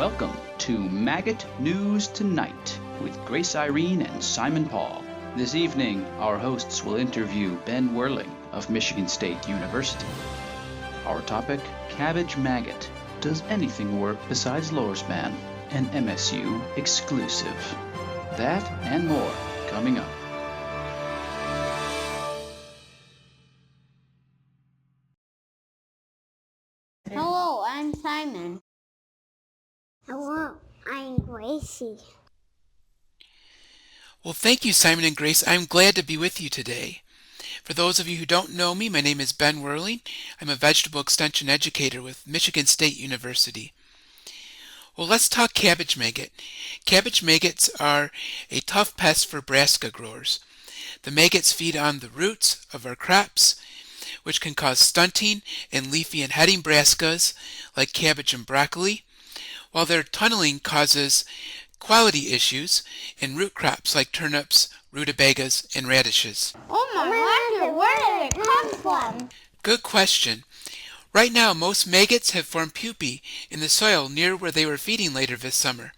welcome to Maggot News Tonight with Grace, Irene, and Simon Paul. This evening, our hosts will interview Ben Werling of Michigan State University. Our topic, cabbage maggot. Does anything work besides Lorsban? An MSU exclusive. That and more coming up. Hello, I'm Simon. Hello, I'm Gracie. Well, thank you, Simon and Grace. I'm glad to be with you today. For those of you who don't know me, my name is Ben Werling. I'm a vegetable extension educator with Michigan State University. Well, let's talk cabbage maggot. Cabbage maggots are a tough pest for brassica growers. The maggots feed on the roots of our crops, which can cause stunting in leafy and heading brassicas like cabbage and broccoli, while their tunneling causes quality issues in root crops like turnips, rutabagas, and radishes. Oh my wonder, where did it come from? Good question. Right now, most maggots have formed pupae in the soil near where they were feeding later this summer.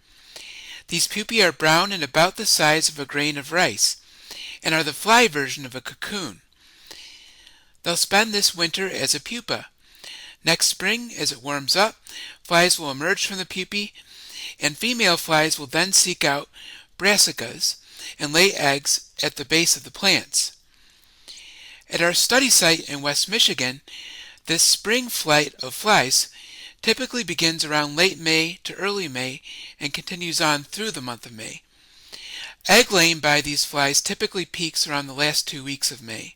These pupae are brown and about the size of a grain of rice, and are the fly version of a cocoon. They'll spend this winter as a pupa. Next spring, as it warms up, flies will emerge from the pupae, and female flies will then seek out brassicas and lay eggs at the base of the plants. At our study site in West Michigan, this spring flight of flies typically begins around late May to early May and continues on through the month of May. Egg laying by these flies typically peaks around the last 2 weeks of May.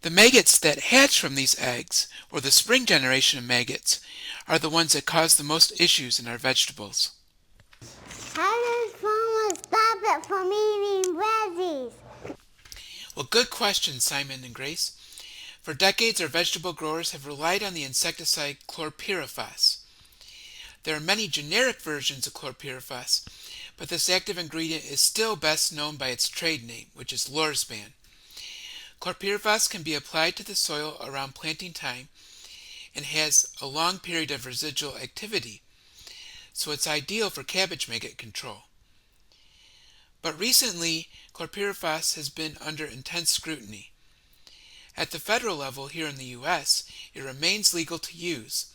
The maggots that hatch from these eggs, or the spring generation of maggots, are the ones that cause the most issues in our vegetables. How does farmers stop it from eating veggies? Well, good question, Simon and Grace. For decades, our vegetable growers have relied on the insecticide chlorpyrifos. There are many generic versions of chlorpyrifos, but this active ingredient is still best known by its trade name, which is Lorsban. Chlorpyrifos can be applied to the soil around planting time and has a long period of residual activity, so it's ideal for cabbage maggot control. But recently, chlorpyrifos has been under intense scrutiny. At the federal level here in the U.S., it remains legal to use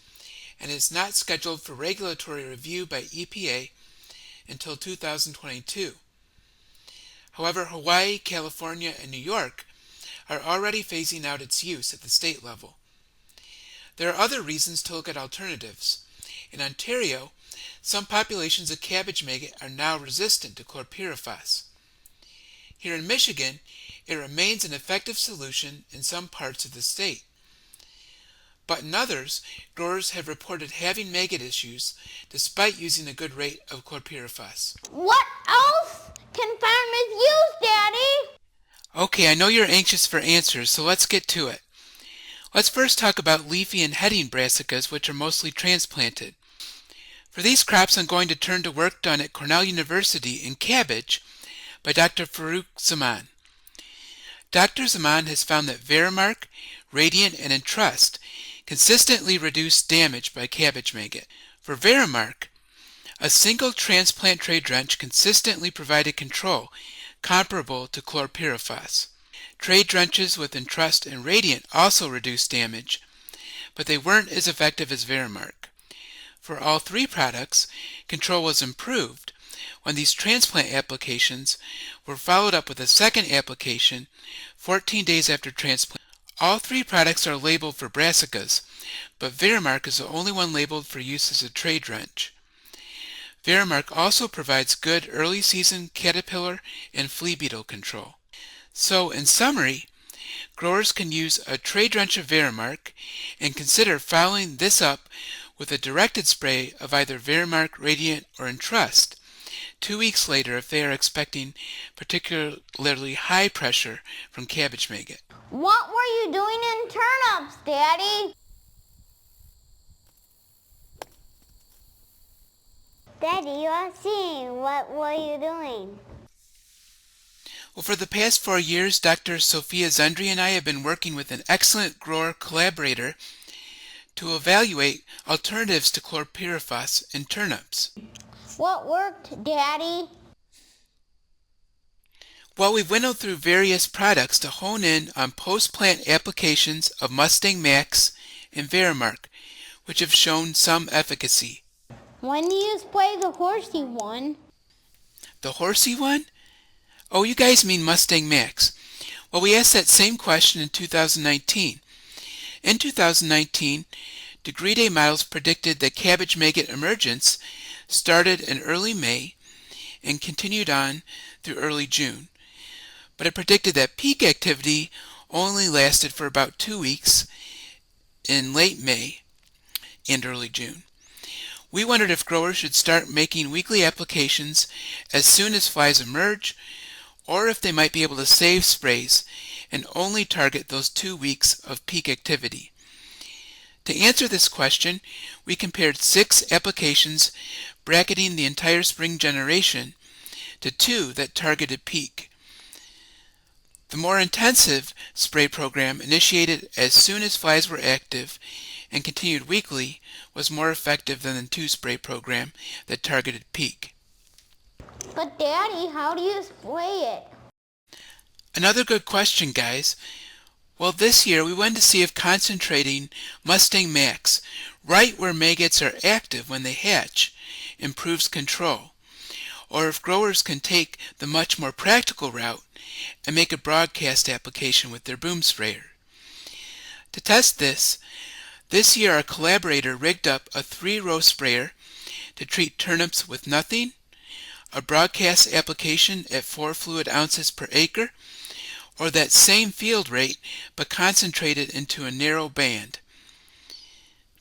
and is not scheduled for regulatory review by EPA until 2022. However, Hawaii, California, and New York are already phasing out its use at the state level. There are other reasons to look at alternatives. In Ontario, some populations of cabbage maggot are now resistant to chlorpyrifos. Here in Michigan, it remains an effective solution in some parts of the state. But in others, growers have reported having maggot issues despite using a good rate of chlorpyrifos. What else can farmers use, Daddy? Okay, I know you're anxious for answers, so let's get to it. Let's first talk about leafy and heading brassicas, which are mostly transplanted. For these crops, I'm going to turn to work done at Cornell University in cabbage by Dr. Farouk Zaman. Dr. Zaman has found that Verimark, Radiant, and Entrust consistently reduce damage by cabbage maggot. For Verimark, a single transplant tray drench consistently provided control comparable to chlorpyrifos. Trade drenches with Entrust and Radiant also reduced damage, but they weren't as effective as Verimark. For all three products, control was improved when these transplant applications were followed up with a second application 14 days after transplant. All three products are labeled for brassicas, but Verimark is the only one labeled for use as a trade drench. Verimark also provides good early season caterpillar and flea beetle control. So, in summary, growers can use a trade drench of Verimark and consider following this up with a directed spray of either Verimark, Radiant, or Entrust 2 weeks later if they are expecting particularly high pressure from cabbage maggot. What were you doing in turnips, Daddy? Daddy, you're seeing. What were you doing? Well, for the past 4 years, Dr. Sophia Zundry and I have been working with an excellent grower collaborator to evaluate alternatives to chlorpyrifos in turnips. What worked, Daddy? Well, we've winnowed through various products to hone in on post-plant applications of Mustang Max and Verimark, which have shown some efficacy. When do you spray the horsey one? The horsey one? Oh, you guys mean Mustang Max. Well, we asked that same question in 2019. In 2019, Degree Day models predicted that cabbage maggot emergence started in early May and continued on through early June. But it predicted that peak activity only lasted for about 2 weeks in late May and early June. We wondered if growers should start making weekly applications as soon as flies emerge, or if they might be able to save sprays and only target those 2 weeks of peak activity. To answer this question, we compared 6 applications bracketing the entire spring generation to 2 that targeted peak. The more intensive spray program, initiated as soon as flies were active and continued weekly, was more effective than the 2 spray program that targeted peak. But Daddy, how do you spray it? Another good question, guys. Well, this year we wanted to see if concentrating Mustang Max right where maggots are active when they hatch improves control, or if growers can take the much more practical route and make a broadcast application with their boom sprayer. To test this year our collaborator rigged up a 3-row sprayer to treat turnips with nothing, a broadcast application at 4 fluid ounces per acre, or that same field rate but concentrated into a narrow band.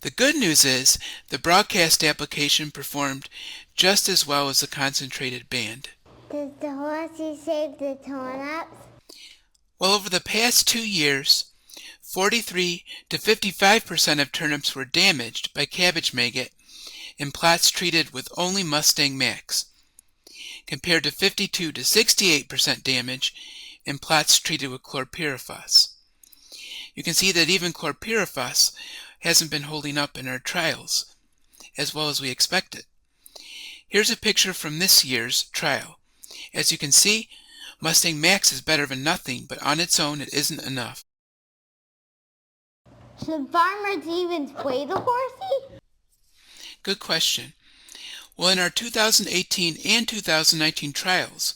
The good news is the broadcast application performed just as well as the concentrated band. Does the horsey save the turnips? Well, over the past 2 years, 43 to 55% of turnips were damaged by cabbage maggot in plots treated with only Mustang Max, compared to 52 to 68% damage in plots treated with chlorpyrifos. You can see that even chlorpyrifos hasn't been holding up in our trials as well as we expected. Here's a picture from this year's trial. As you can see, Mustang Max is better than nothing, but on its own it isn't enough. Should farmers even spray the horsey? Good question. Well, in our 2018 and 2019 trials,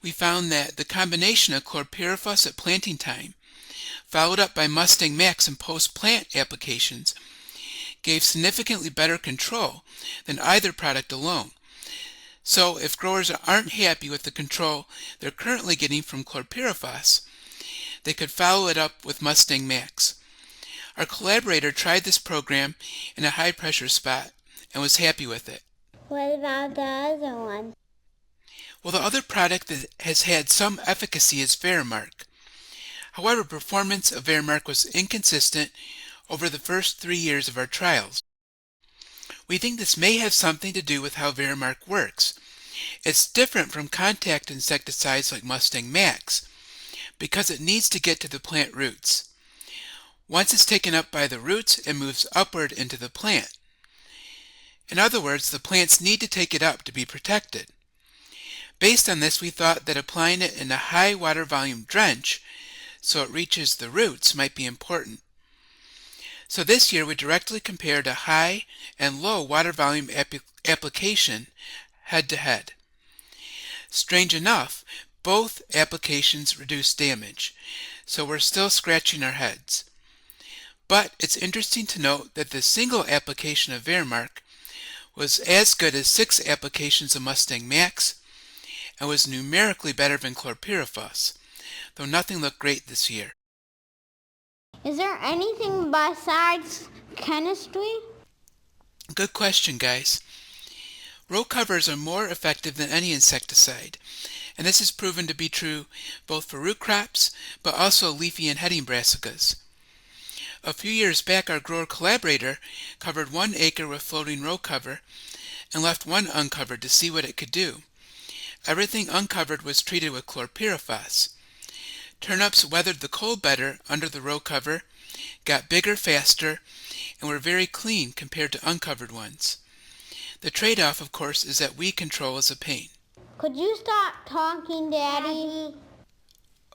we found that the combination of chlorpyrifos at planting time, followed up by Mustang Max in post-plant applications, gave significantly better control than either product alone. So if growers aren't happy with the control they're currently getting from chlorpyrifos, they could follow it up with Mustang Max. Our collaborator tried this program in a high-pressure spot and was happy with it. What about the other one? Well, the other product that has had some efficacy is Verimark. However, performance of Verimark was inconsistent over the first 3 years of our trials. We think this may have something to do with how Verimark works. It's different from contact insecticides like Mustang Max because it needs to get to the plant roots. Once it's taken up by the roots, it moves upward into the plant. In other words, the plants need to take it up to be protected. Based on this, we thought that applying it in a high water volume drench so it reaches the roots might be important. So this year we directly compared a high and low water volume application head to head. Strange enough, both applications reduced damage, so we're still scratching our heads. But it's interesting to note that the single application of Verimark was as good as 6 applications of Mustang Max and was numerically better than chlorpyrifos, though nothing looked great this year. Is there anything besides chemistry? Good question, guys. Row covers are more effective than any insecticide, and this is proven to be true both for root crops, but also leafy and heading brassicas. A few years back, our grower collaborator covered 1 acre with floating row cover and left 1 uncovered to see what it could do. Everything uncovered was treated with chlorpyrifos. Turnips weathered the cold better under the row cover got bigger faster, and were very clean compared to uncovered ones. The trade-off, of course, is that weed control is a pain. Could you stop talking, Daddy?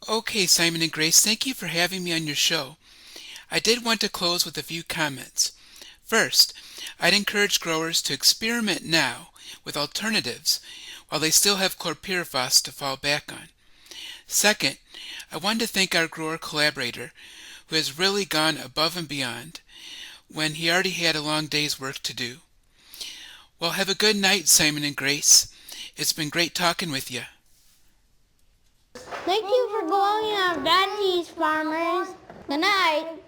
Okay, Simon and Grace, thank you for having me on your show. I did want to close with a few comments. First, I'd encourage growers to experiment now with alternatives while they still have chlorpyrifos to fall back on. Second, I wanted to thank our grower collaborator who has really gone above and beyond when he already had a long day's work to do. Well, have a good night, Simon and Grace. It's been great talking with you. Thank you for going on veggies, farmers. Good night.